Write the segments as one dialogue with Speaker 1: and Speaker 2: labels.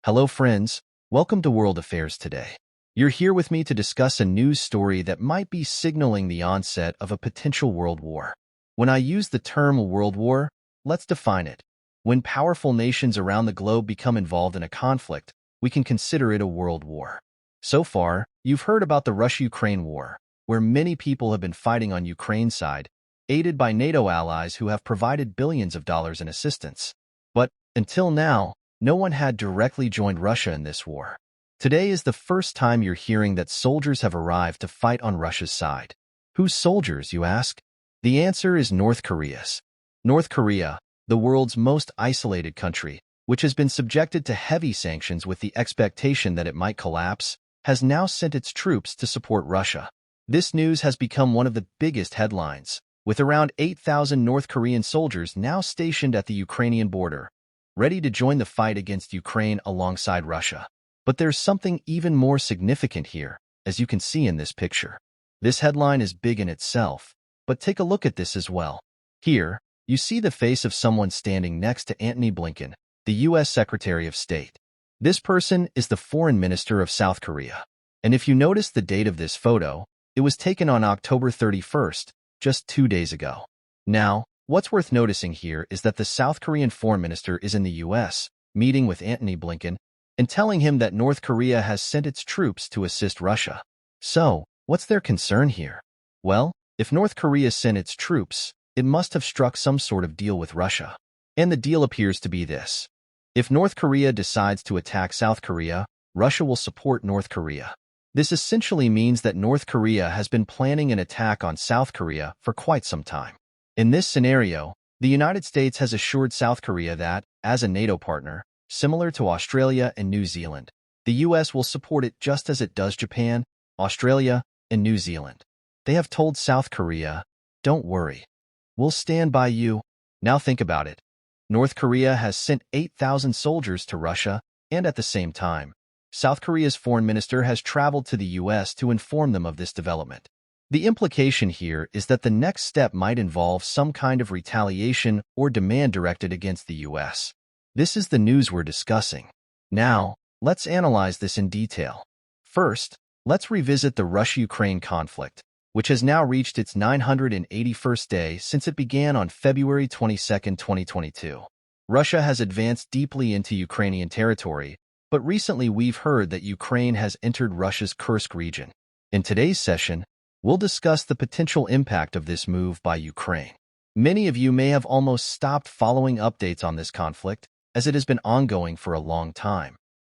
Speaker 1: Hello friends, welcome to World Affairs Today. You're here with me to discuss a news story that might be signaling the onset of a potential world war. When I use the term world war, let's define it. When powerful nations around the globe become involved in a conflict, we can consider it a world war. So far, you've heard about the Russia-Ukraine war, where many people have been fighting on Ukraine's side, aided by NATO allies who have provided billions of dollars in assistance. But, until now, no one had directly joined Russia in this war. Today is the first time you're hearing that soldiers have arrived to fight on Russia's side. Whose soldiers, you ask? The answer is North Korea's. North Korea, the world's most isolated country, which has been subjected to heavy sanctions with the expectation that it might collapse, has now sent its troops to support Russia. This news has become one of the biggest headlines, with around 8,000 North Korean soldiers now stationed at the Ukrainian border, ready to join the fight against Ukraine alongside Russia. But there's something even more significant here, as you can see in this picture. This headline is big in itself, but take a look at this as well. Here, you see the face of someone standing next to Antony Blinken, the U.S. Secretary of State. This person is the Foreign Minister of South Korea. And if you notice the date of this photo, it was taken on October 31st, just 2 days ago. Now, what's worth noticing here is that the South Korean foreign minister is in the U.S., meeting with Antony Blinken, and telling him that North Korea has sent its troops to assist Russia. So, what's their concern here? Well, if North Korea sent its troops, it must have struck some sort of deal with Russia. And the deal appears to be this. If North Korea decides to attack South Korea, Russia will support North Korea. This essentially means that North Korea has been planning an attack on South Korea for quite some time. In this scenario, the United States has assured South Korea that, as a NATO partner, similar to Australia and New Zealand, the U.S. will support it just as it does Japan, Australia, and New Zealand. They have told South Korea, "Don't worry. We'll stand by you." Now think about it. North Korea has sent 8,000 soldiers to Russia, and at the same time, South Korea's foreign minister has traveled to the U.S. to inform them of this development. The implication here is that the next step might involve some kind of retaliation or demand directed against the U.S. This is the news we're discussing. Now, let's analyze this in detail. First, let's revisit the Russia-Ukraine conflict, which has now reached its 981st day since it began on February 22, 2022. Russia has advanced deeply into Ukrainian territory, but recently we've heard that Ukraine has entered Russia's Kursk region. In today's session, we'll discuss the potential impact of this move by Ukraine. Many of you may have almost stopped following updates on this conflict, as it has been ongoing for a long time.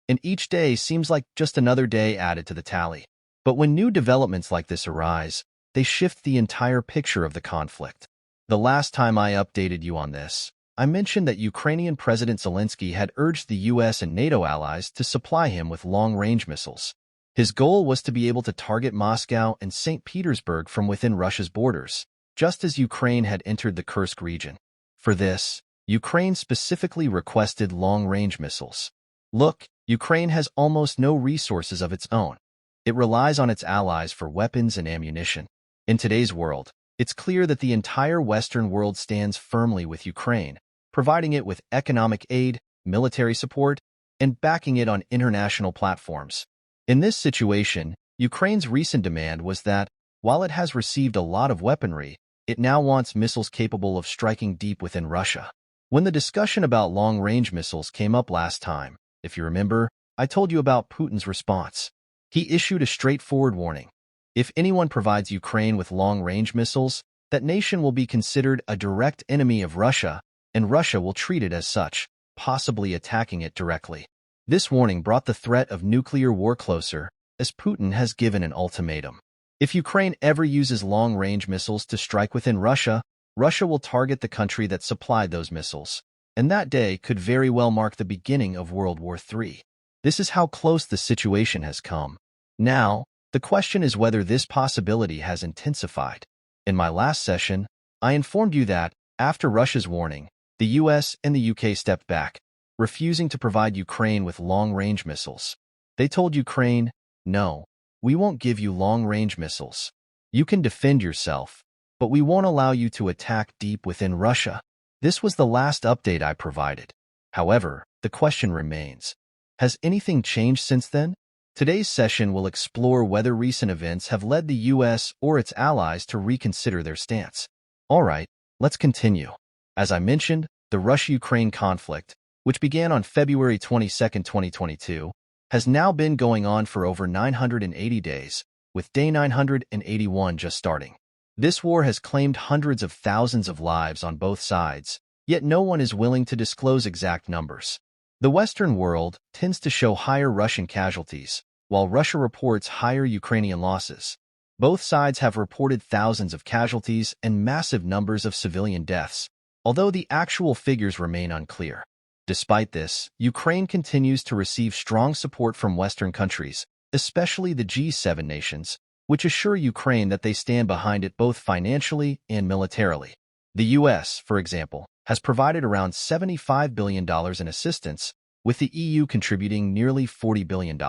Speaker 1: And each day seems like just another day added to the tally. But when new developments like this arise, they shift the entire picture of the conflict. The last time I updated you on this, I mentioned that Ukrainian President Zelensky had urged the U.S. and NATO allies to supply him with long-range missiles. His goal was to be able to target Moscow and St. Petersburg from within Russia's borders, just as Ukraine had entered the Kursk region. For this, Ukraine specifically requested long-range missiles. Look, Ukraine has almost no resources of its own. It relies on its allies for weapons and ammunition. In today's world, it's clear that the entire Western world stands firmly with Ukraine, providing it with economic aid, military support, and backing it on international platforms. In this situation, Ukraine's recent demand was that, while it has received a lot of weaponry, it now wants missiles capable of striking deep within Russia. When the discussion about long-range missiles came up last time, if you remember, I told you about Putin's response. He issued a straightforward warning. If anyone provides Ukraine with long-range missiles, that nation will be considered a direct enemy of Russia, and Russia will treat it as such, possibly attacking it directly. This warning brought the threat of nuclear war closer, as Putin has given an ultimatum. If Ukraine ever uses long-range missiles to strike within Russia, Russia will target the country that supplied those missiles, and that day could very well mark the beginning of World War III. This is how close the situation has come. Now, the question is whether this possibility has intensified. In my last session, I informed you that, after Russia's warning, the US and the UK stepped back, refusing to provide Ukraine with long-range missiles. They told Ukraine, "No, we won't give you long-range missiles. You can defend yourself, but we won't allow you to attack deep within Russia." This was the last update I provided. However, the question remains. Has anything changed since then? Today's session will explore whether recent events have led the U.S. or its allies to reconsider their stance. All right, let's continue. As I mentioned, the Russia-Ukraine conflict, which began on February 22, 2022, has now been going on for over 980 days, with day 981 just starting. This war has claimed hundreds of thousands of lives on both sides, yet no one is willing to disclose exact numbers. The Western world tends to show higher Russian casualties, while Russia reports higher Ukrainian losses. Both sides have reported thousands of casualties and massive numbers of civilian deaths, although the actual figures remain unclear. Despite this, Ukraine continues to receive strong support from Western countries, especially the G7 nations, which assure Ukraine that they stand behind it both financially and militarily. The U.S., for example, has provided around $75 billion in assistance, with the EU contributing nearly $40 billion.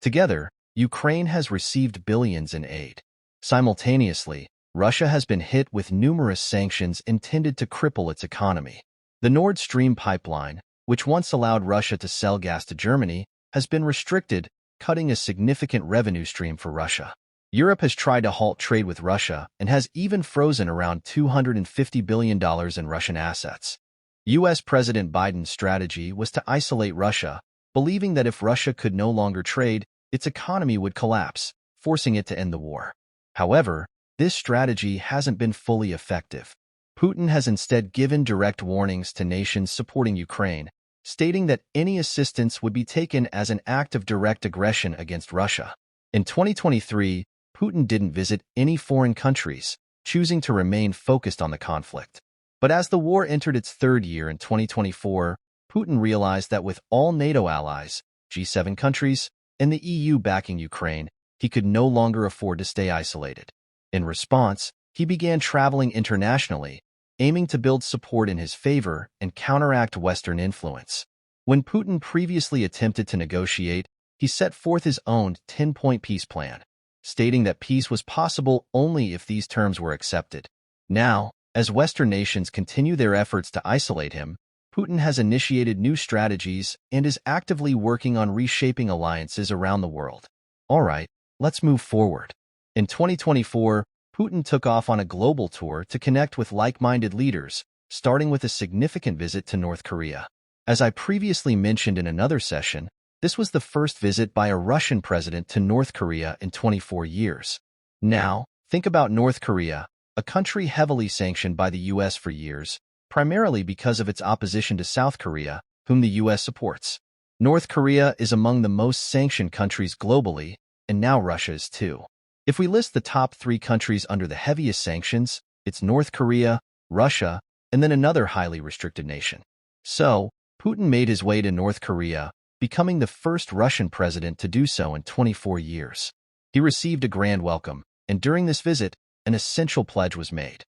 Speaker 1: Together, Ukraine has received billions in aid. Simultaneously, Russia has been hit with numerous sanctions intended to cripple its economy. The Nord Stream pipeline, which once allowed Russia to sell gas to Germany, has been restricted, cutting a significant revenue stream for Russia. Europe has tried to halt trade with Russia and has even frozen around $250 billion in Russian assets. U.S. President Biden's strategy was to isolate Russia, believing that if Russia could no longer trade, its economy would collapse, forcing it to end the war. However, this strategy hasn't been fully effective. Putin has instead given direct warnings to nations supporting Ukraine, stating that any assistance would be taken as an act of direct aggression against Russia. In 2023, Putin didn't visit any foreign countries, choosing to remain focused on the conflict. But as the war entered its third year in 2024, Putin realized that with all NATO allies, G7 countries, and the EU backing Ukraine, he could no longer afford to stay isolated. In response, he began traveling internationally, aiming to build support in his favor and counteract Western influence. When Putin previously attempted to negotiate, he set forth his own 10-point peace plan, stating that peace was possible only if these terms were accepted. Now, as Western nations continue their efforts to isolate him, Putin has initiated new strategies and is actively working on reshaping alliances around the world. All right, let's move forward. In 2024, Putin took off on a global tour to connect with like-minded leaders, starting with a significant visit to North Korea. As I previously mentioned in another session, this was the first visit by a Russian president to North Korea in 24 years. Now, think about North Korea, a country heavily sanctioned by the U.S. for years, primarily because of its opposition to South Korea, whom the U.S. supports. North Korea is among the most sanctioned countries globally, and now Russia is too. If we list the top 3 countries under the heaviest sanctions, it's North Korea, Russia, and then another highly restricted nation. So, Putin made his way to North Korea, becoming the first Russian president to do so in 24 years. He received a grand welcome, and during this visit, an essential pledge was made.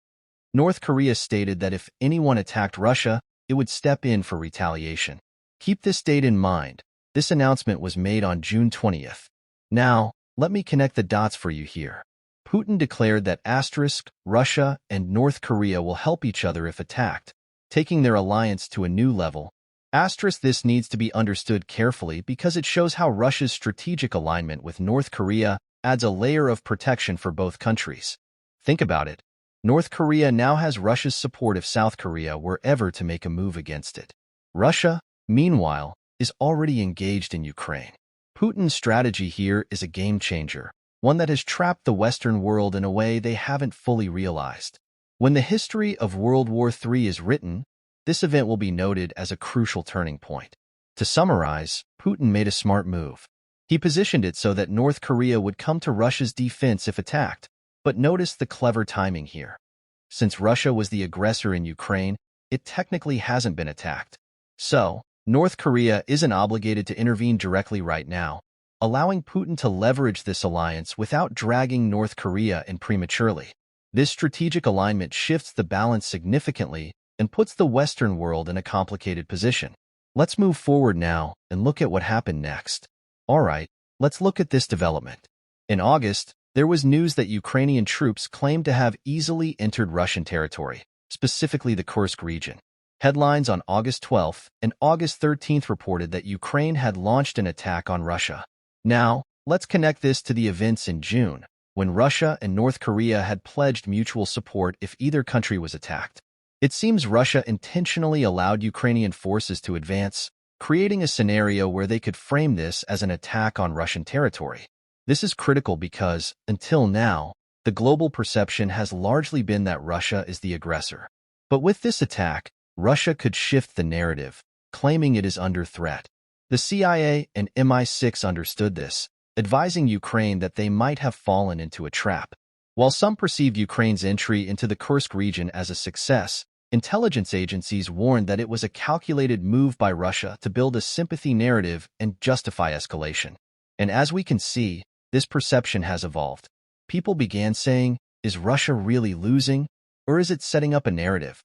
Speaker 1: North Korea stated that if anyone attacked Russia, it would step in for retaliation. Keep this date in mind. This announcement was made on June 20th. Now, let me connect the dots for you here. Putin declared that Russia and North Korea will help each other if attacked, taking their alliance to a new level. This needs to be understood carefully because it shows how Russia's strategic alignment with North Korea adds a layer of protection for both countries. Think about it. North Korea now has Russia's support if South Korea were ever to make a move against it. Russia, meanwhile, is already engaged in Ukraine. Putin's strategy here is a game changer, one that has trapped the Western world in a way they haven't fully realized. When the history of World War III is written, this event will be noted as a crucial turning point. To summarize, Putin made a smart move. He positioned it so that North Korea would come to Russia's defense if attacked, but notice the clever timing here. Since Russia was the aggressor in Ukraine, it technically hasn't been attacked. So, North Korea isn't obligated to intervene directly right now, allowing Putin to leverage this alliance without dragging North Korea in prematurely. This strategic alignment shifts the balance significantly and puts the Western world in a complicated position. Let's move forward now and look at what happened next. All right, let's look at this development. In August, there was news that Ukrainian troops claimed to have easily entered Russian territory, specifically the Kursk region. Headlines on August 12th and August 13th reported that Ukraine had launched an attack on Russia. Now, let's connect this to the events in June, when Russia and North Korea had pledged mutual support if either country was attacked. It seems Russia intentionally allowed Ukrainian forces to advance, creating a scenario where they could frame this as an attack on Russian territory. This is critical because, until now, the global perception has largely been that Russia is the aggressor. But with this attack, Russia could shift the narrative, claiming it is under threat. The CIA and MI6 understood this, advising Ukraine that they might have fallen into a trap. While some perceived Ukraine's entry into the Kursk region as a success, intelligence agencies warned that it was a calculated move by Russia to build a sympathy narrative and justify escalation. And as we can see, this perception has evolved. People began saying, is Russia really losing, or is it setting up a narrative?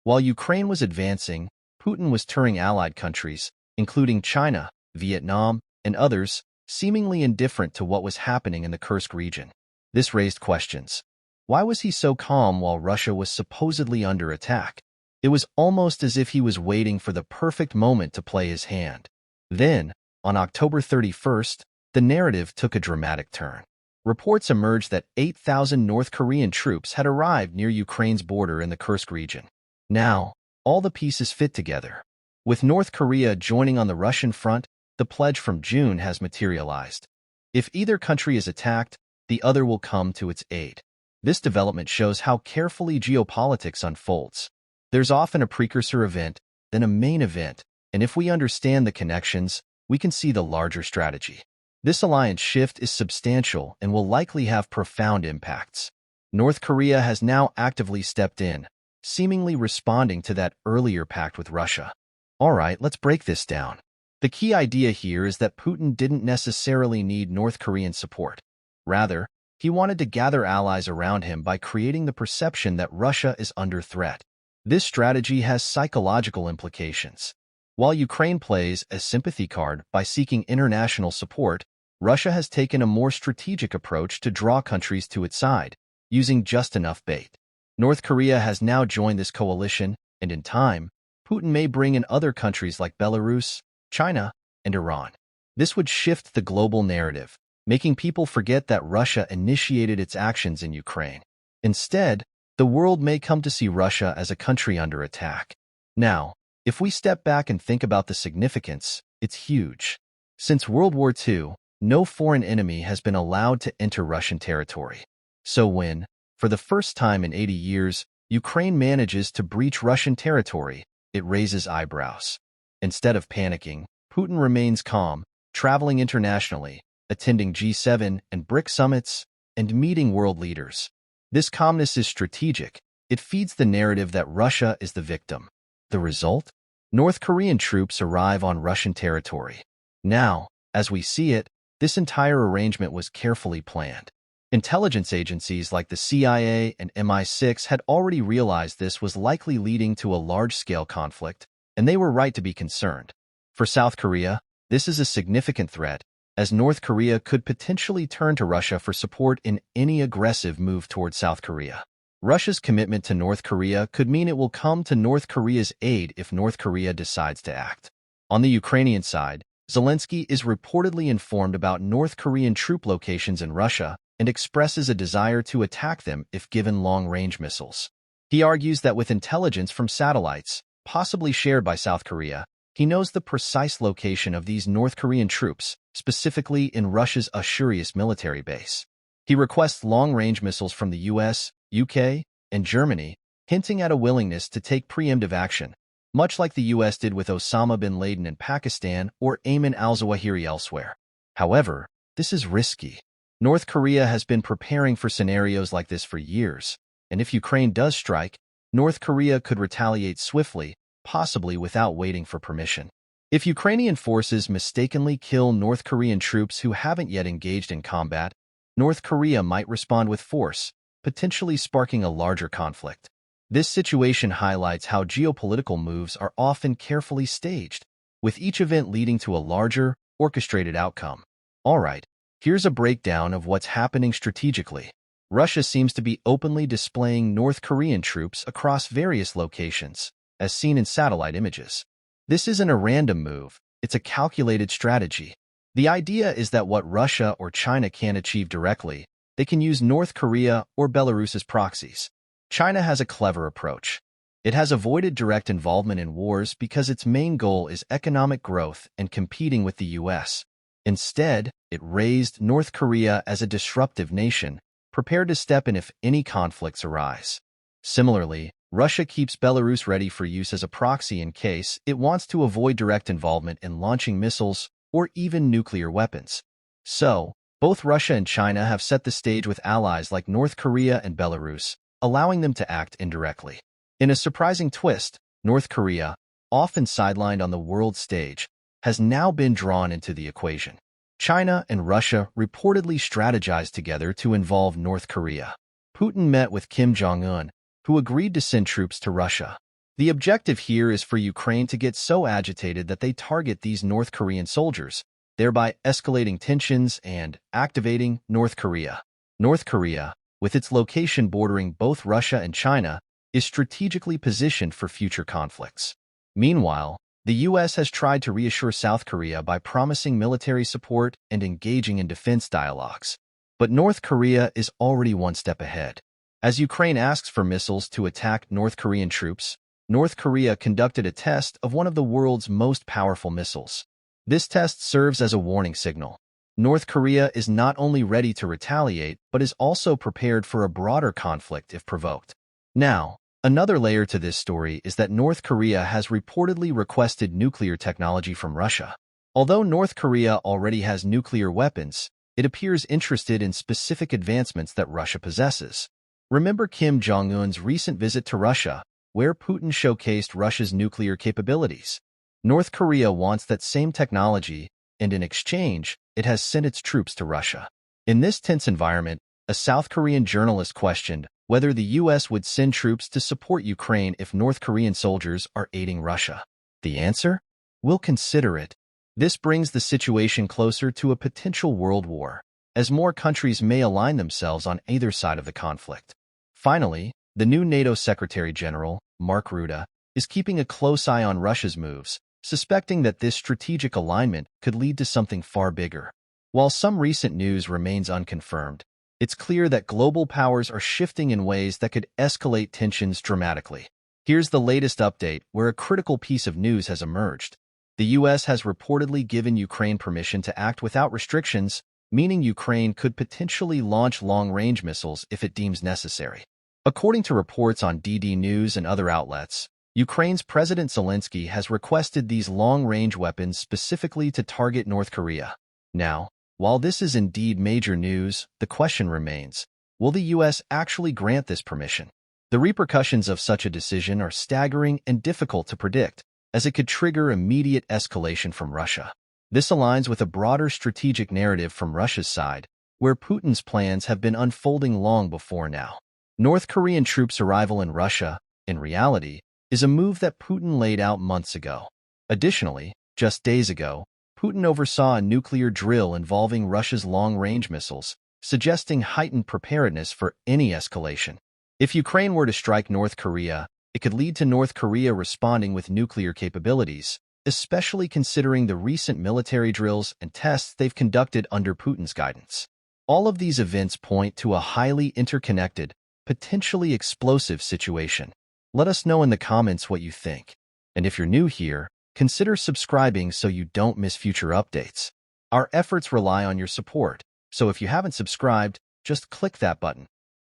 Speaker 1: While Ukraine was advancing, Putin was touring allied countries, including China, Vietnam, and others, seemingly indifferent to what was happening in the Kursk region. This raised questions. Why was he so calm while Russia was supposedly under attack? It was almost as if he was waiting for the perfect moment to play his hand. Then, on October 31st, the narrative took a dramatic turn. Reports emerged that 8,000 North Korean troops had arrived near Ukraine's border in the Kursk region. Now, all the pieces fit together. With North Korea joining on the Russian front, the pledge from June has materialized. If either country is attacked, the other will come to its aid. This development shows how carefully geopolitics unfolds. There's often a precursor event, then a main event, and if we understand the connections, we can see the larger strategy. This alliance shift is substantial and will likely have profound impacts. North Korea has now actively stepped in, seemingly responding to that earlier pact with Russia. All right, let's break this down. The key idea here is that Putin didn't necessarily need North Korean support. Rather, he wanted to gather allies around him by creating the perception that Russia is under threat. This strategy has psychological implications. While Ukraine plays a sympathy card by seeking international support, Russia has taken a more strategic approach to draw countries to its side, using just enough bait. North Korea has now joined this coalition, and in time, Putin may bring in other countries like Belarus, China, and Iran. This would shift the global narrative, making people forget that Russia initiated its actions in Ukraine. Instead, the world may come to see Russia as a country under attack. Now, if we step back and think about the significance, it's huge. Since World War II, no foreign enemy has been allowed to enter Russian territory. So when, for the first time in 80 years, Ukraine manages to breach Russian territory, it raises eyebrows. Instead of panicking, Putin remains calm, traveling internationally, attending G7 and BRIC summits, and meeting world leaders. This calmness is strategic. It feeds the narrative that Russia is the victim. The result? North Korean troops arrive on Russian territory. Now, as we see it, this entire arrangement was carefully planned. Intelligence agencies like the CIA and MI6 had already realized this was likely leading to a large-scale conflict, and they were right to be concerned. For South Korea, this is a significant threat, as North Korea could potentially turn to Russia for support in any aggressive move toward South Korea. Russia's commitment to North Korea could mean it will come to North Korea's aid if North Korea decides to act. On the Ukrainian side, Zelensky is reportedly informed about North Korean troop locations in Russia and expresses a desire to attack them if given long-range missiles. He argues that with intelligence from satellites, possibly shared by South Korea, he knows the precise location of these North Korean troops, specifically in Russia's USARIUS military base. He requests long-range missiles from the US, UK, and Germany, hinting at a willingness to take preemptive action, much like the US did with Osama bin Laden in Pakistan or Ayman al-Zawahiri elsewhere. However, this is risky. North Korea has been preparing for scenarios like this for years, and if Ukraine does strike, North Korea could retaliate swiftly, possibly without waiting for permission. If Ukrainian forces mistakenly kill North Korean troops who haven't yet engaged in combat, North Korea might respond with force, potentially sparking a larger conflict. This situation highlights how geopolitical moves are often carefully staged, with each event leading to a larger, orchestrated outcome. All right, here's a breakdown of what's happening strategically. Russia seems to be openly displaying North Korean troops across various locations, as seen in satellite images. This isn't a random move, it's a calculated strategy. The idea is that what Russia or China can't achieve directly, they can use North Korea or Belarus as proxies. China has a clever approach. It has avoided direct involvement in wars because its main goal is economic growth and competing with the U.S. Instead, it raised North Korea as a disruptive nation, prepared to step in if any conflicts arise. Similarly, Russia keeps Belarus ready for use as a proxy in case it wants to avoid direct involvement in launching missiles or even nuclear weapons. So, both Russia and China have set the stage with allies like North Korea and Belarus, allowing them to act indirectly. In a surprising twist, North Korea, often sidelined on the world stage, has now been drawn into the equation. China and Russia reportedly strategized together to involve North Korea. Putin met with Kim Jong-un, who agreed to send troops to Russia. The objective here is for Ukraine to get so agitated that they target these North Korean soldiers, thereby escalating tensions and activating North Korea. North Korea, with its location bordering both Russia and China, is strategically positioned for future conflicts. Meanwhile, the U.S. has tried to reassure South Korea by promising military support and engaging in defense dialogues. But North Korea is already one step ahead. As Ukraine asks for missiles to attack North Korean troops, North Korea conducted a test of one of the world's most powerful missiles. This test serves as a warning signal. North Korea is not only ready to retaliate, but is also prepared for a broader conflict if provoked. Now, another layer to this story is that North Korea has reportedly requested nuclear technology from Russia. Although North Korea already has nuclear weapons, it appears interested in specific advancements that Russia possesses. Remember Kim Jong-un's recent visit to Russia, where Putin showcased Russia's nuclear capabilities. North Korea wants that same technology, and in exchange, it has sent its troops to Russia. In this tense environment, a South Korean journalist questioned whether the U.S. would send troops to support Ukraine if North Korean soldiers are aiding Russia. The answer? We'll consider it. This brings the situation closer to a potential world war, as more countries may align themselves on either side of the conflict. Finally, the new NATO Secretary General, Mark Rutte, is keeping a close eye on Russia's moves, suspecting that this strategic alignment could lead to something far bigger. While some recent news remains unconfirmed, it's clear that global powers are shifting in ways that could escalate tensions dramatically. Here's the latest update where a critical piece of news has emerged. The U.S. has reportedly given Ukraine permission to act without restrictions, meaning Ukraine could potentially launch long-range missiles if it deems necessary. According to reports on DD News and other outlets, Ukraine's President Zelensky has requested these long-range weapons specifically to target North Korea. Now, while this is indeed major news, the question remains, will the U.S. actually grant this permission? The repercussions of such a decision are staggering and difficult to predict, as it could trigger immediate escalation from Russia. This aligns with a broader strategic narrative from Russia's side, where Putin's plans have been unfolding long before now. North Korean troops' arrival in Russia, in reality, is a move that Putin laid out months ago. Additionally, just days ago, Putin oversaw a nuclear drill involving Russia's long-range missiles, suggesting heightened preparedness for any escalation. If Ukraine were to strike North Korea, it could lead to North Korea responding with nuclear capabilities, especially considering the recent military drills and tests they've conducted under Putin's guidance. All of these events point to a highly interconnected, potentially explosive situation. Let us know in the comments what you think. And if you're new here, consider subscribing so you don't miss future updates. Our efforts rely on your support, so if you haven't subscribed, just click that button.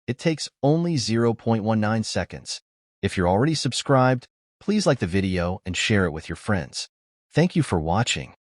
Speaker 1: It takes only 0.19 seconds. If you're already subscribed, please like the video and share it with your friends. Thank you for watching.